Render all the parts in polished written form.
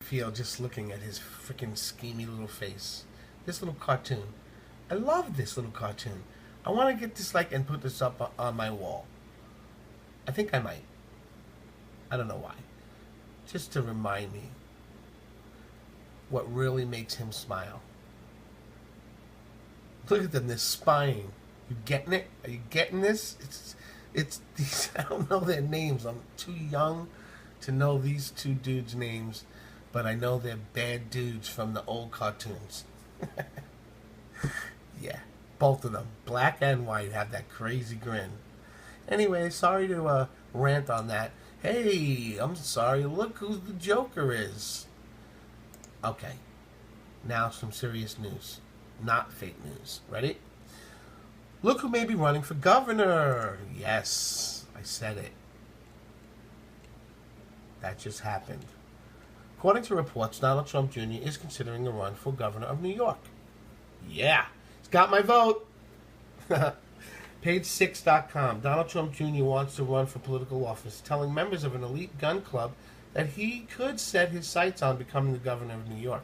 feel just looking at his freaking schemy little face. This little cartoon. I love this little cartoon. I want to get this and put this up on my wall. I think I might. I don't know why. Just to remind me what really makes him smile. Look at them, they're spying. You getting it? Are you getting this? It's these, I don't know their names. I'm too young to know these two dudes' names, but I know they're bad dudes from the old cartoons. Yeah, both of them, black and white, have that crazy grin. Anyway, sorry to rant on that. Hey, I'm sorry, look who the Joker is. Okay, now some serious news, not fake news. Ready? Look who may be running for governor. Yes, I said it. That just happened. According to reports, Donald Trump Jr. is considering a run for governor of New York. Yeah, he's got my vote. Page6.com. Donald Trump Jr. wants to run for political office, telling members of an elite gun club that he could set his sights on becoming the governor of New York.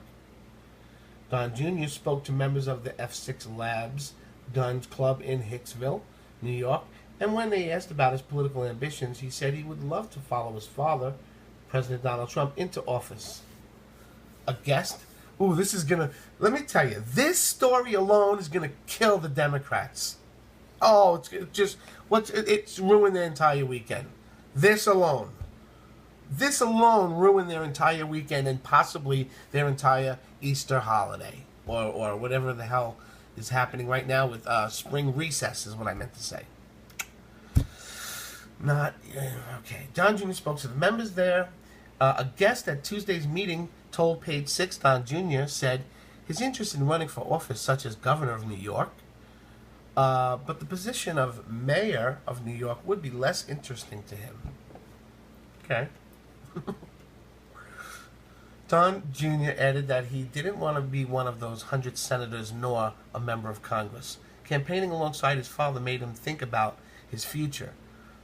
Don Jr. spoke to members of the F6 Labs Guns Club in Hicksville, New York, and when they asked about his political ambitions, he said he would love to follow his father, President Donald Trump, into office. A guest? Ooh, this is gonna, let me tell you, this story alone is gonna kill the Democrats. Oh, it's ruined their entire weekend. This alone ruined their entire weekend and possibly their entire Easter holiday, or whatever the hell is happening right now with spring recess is what I meant to say. Okay. Don Jr. spoke to the members there. A guest at Tuesday's meeting told Page 6 Don Jr. said his interest in running for office, such as governor of New York, but the position of mayor of New York would be less interesting to him. Okay. Don Jr. added that he didn't want to be one of those 100 senators nor a member of Congress. Campaigning alongside his father made him think about his future,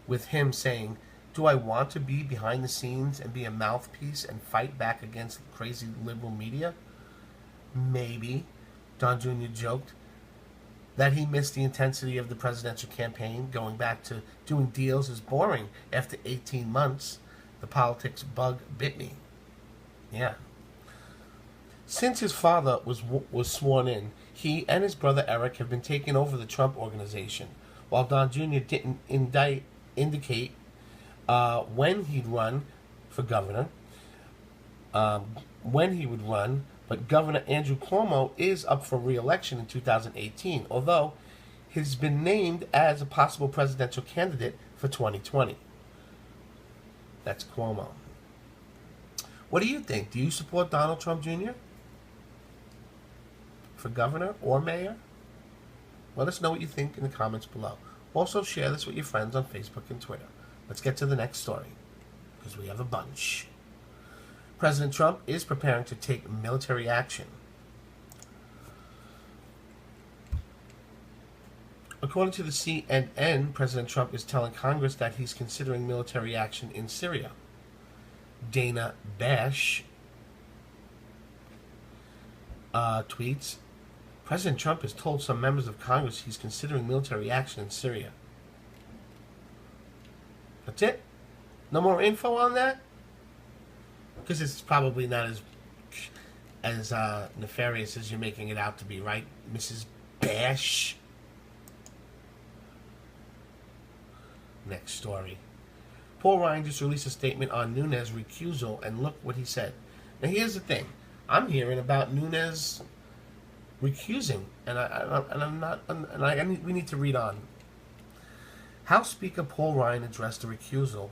with him saying, "Do I want to be behind the scenes and be a mouthpiece and fight back against the crazy liberal media? Maybe." Don Jr. joked that he missed the intensity of the presidential campaign. Going back to doing deals is boring after 18 months. The politics bug bit me. Yeah. Since his father was sworn in, he and his brother Eric have been taking over the Trump Organization, while Don Jr. didn't indicate when he'd run for governor, when he would run, but Governor Andrew Cuomo is up for re-election in 2018, although he's been named as a possible presidential candidate for 2020. That's Cuomo. What do you think? Do you support Donald Trump Jr. for governor or mayor? Let us know what you think in the comments below. Also, share this with your friends on Facebook and Twitter. Let's get to the next story, because we have a bunch. President Trump is preparing to take military action. According to the CNN, President Trump is telling Congress that he's considering military action in Syria. Dana Bash tweets, President Trump has told some members of Congress he's considering military action in Syria. That's it? No more info on that? Because it's probably not as nefarious as you're making it out to be, right, Mrs. Bash? Next story. Paul Ryan just released a statement on Nunes' recusal, and look what he said. Now, here's the thing. I'm hearing about Nunes recusing, and we need to read on. House Speaker Paul Ryan addressed the recusal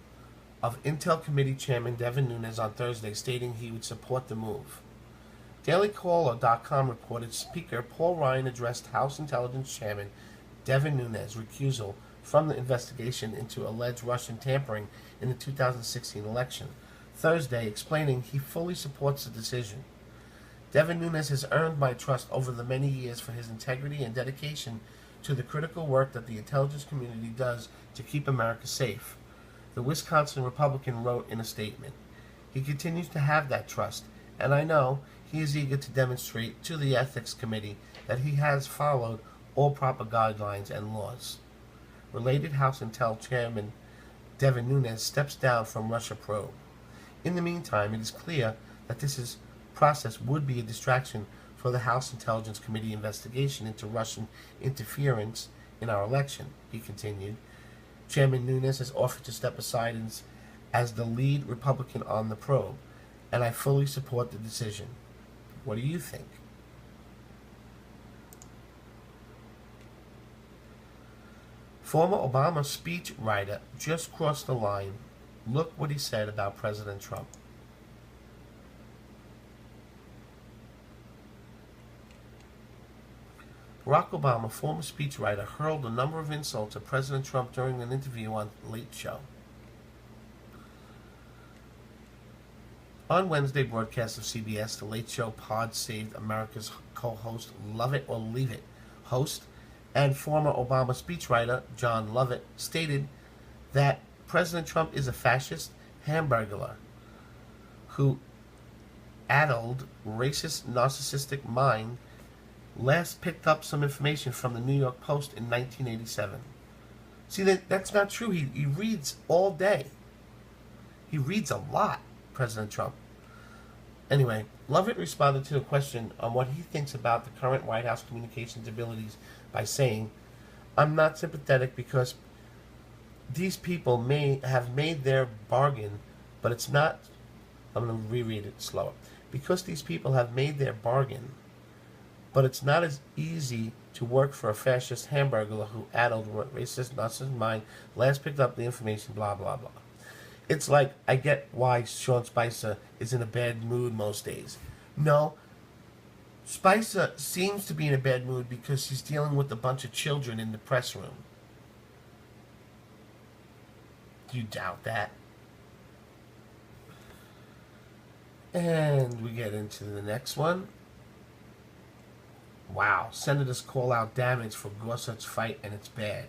of Intel Committee Chairman Devin Nunes on Thursday, stating he would support the move. DailyCaller.com reported Speaker Paul Ryan addressed House Intelligence Chairman Devin Nunes' recusal from the investigation into alleged Russian tampering in the 2016 election Thursday, explaining he fully supports the decision. Devin Nunes has earned my trust over the many years for his integrity and dedication to the critical work that the intelligence community does to keep America safe, the Wisconsin Republican wrote in a statement. He continues to have that trust, and I know he is eager to demonstrate to the Ethics Committee that he has followed all proper guidelines and laws. Related House Intel Chairman Devin Nunes steps down from Russia probe. In the meantime, it is clear that this process would be a distraction for the House Intelligence Committee investigation into Russian interference in our election, he continued. Chairman Nunes has offered to step aside as the lead Republican on the probe, and I fully support the decision. What do you think? Former Obama speechwriter just crossed the line. Look what he said about President Trump. Barack Obama, former speechwriter, hurled a number of insults at President Trump during an interview on Late Show. On Wednesday broadcast of CBS, The Late Show pod saved America's co-host, Love It or Leave It host, and former Obama speechwriter John Lovett stated that President Trump is a fascist hamburglar who addled racist, narcissistic mind last picked up some information from the New York Post in 1987. See, that's not true. He reads all day. He reads a lot, President Trump. Anyway, Lovett responded to a question on what he thinks about the current White House communications abilities by saying, I'm not sympathetic because these people may have made their bargain, but it's not, I'm going to reread it slower. Because these people have made their bargain, but it's not as easy to work for a fascist hamburglar who addled racist, narcissistic mind, last picked up the information, blah, blah, blah. It's like, I get why Sean Spicer is in a bad mood most days. No, Spicer seems to be in a bad mood because he's dealing with a bunch of children in the press room. Do you doubt that? And we get into the next one. Wow, senators call out damage for Gorsuch fight and it's bad.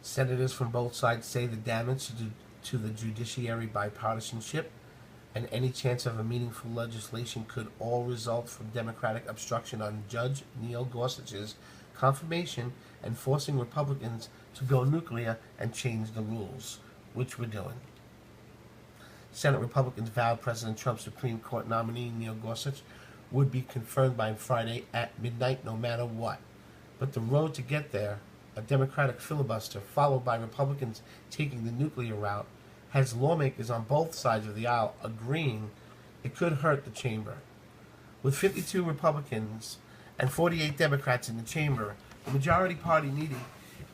Senators from both sides say the damage to the judiciary bipartisanship and any chance of a meaningful legislation could all result from Democratic obstruction on Judge Neil Gorsuch's confirmation and forcing Republicans to go nuclear and change the rules, which we're doing. Senate Republicans vowed President Trump's Supreme Court nominee Neil Gorsuch would be confirmed by Friday at midnight no matter what. But the road to get there, a Democratic filibuster followed by Republicans taking the nuclear route, has lawmakers on both sides of the aisle agreeing it could hurt the chamber. With 52 Republicans and 48 Democrats in the chamber, the majority party needing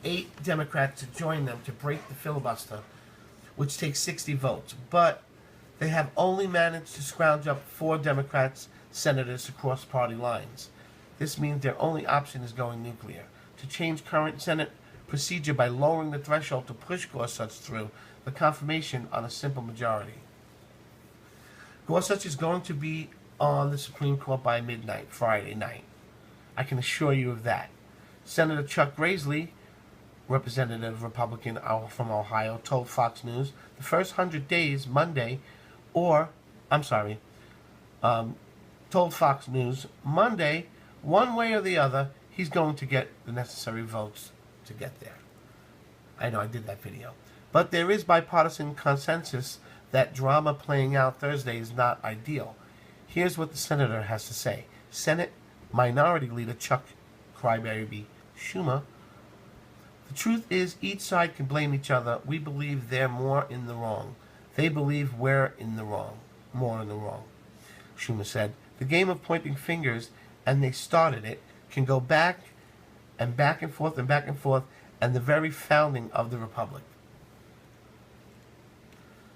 8 Democrats to join them to break the filibuster, which takes 60 votes. But they have only managed to scrounge up 4 Democrats senators across party lines. This means their only option is going nuclear. To change current Senate procedure by lowering the threshold to push Gorsuch through the confirmation on a simple majority. Gorsuch is going to be on the Supreme Court by midnight, Friday night. I can assure you of that. Senator Chuck Grassley, representative Republican from Ohio, told Fox News the first 100 days, Monday, told Fox News Monday, one way or the other, he's going to get the necessary votes to get there. I know I did that video. But there is bipartisan consensus that drama playing out Thursday is not ideal. Here's what the senator has to say. Senate Minority Leader Chuck Crybaby Schumer. The truth is each side can blame each other. We believe they're more in the wrong. They believe we're in the wrong. More in the wrong. Schumer said, the game of pointing fingers, and they started it, can go back and forth, and the very founding of the Republic.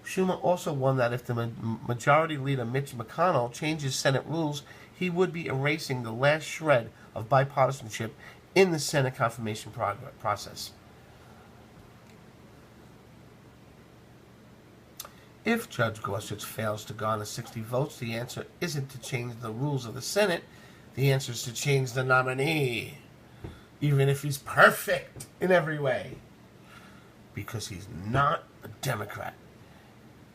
Schumer also warned that if the Majority Leader Mitch McConnell changes Senate rules, he would be erasing the last shred of bipartisanship in the Senate confirmation process. If Judge Gorsuch fails to garner 60 votes, the answer isn't to change the rules of the Senate. The answer is to change the nominee. even if he's perfect in every way, because he's not a Democrat.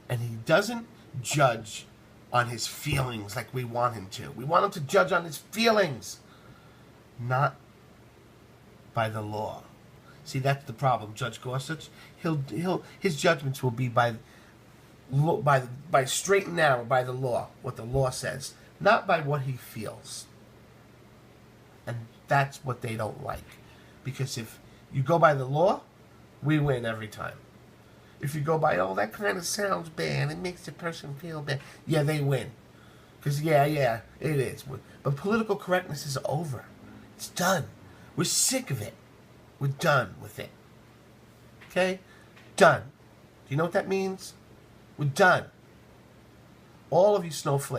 And he doesn't judge on his feelings like we want him to. We want him to judge on his feelings, not by the law. See, that's the problem. Judge Gorsuch, his judgments will be by straight and narrow, by the law, what the law says, not by what he feels. And that's what they don't like. Because if you go by the law, we win every time. If you go by, oh, that kind of sounds bad, it makes the person feel bad, yeah, they win. Because, yeah, it is. But political correctness is over. It's done. We're sick of it. We're done with it. Okay? Done. Do you know what that means? We're done. All of you snowflakes.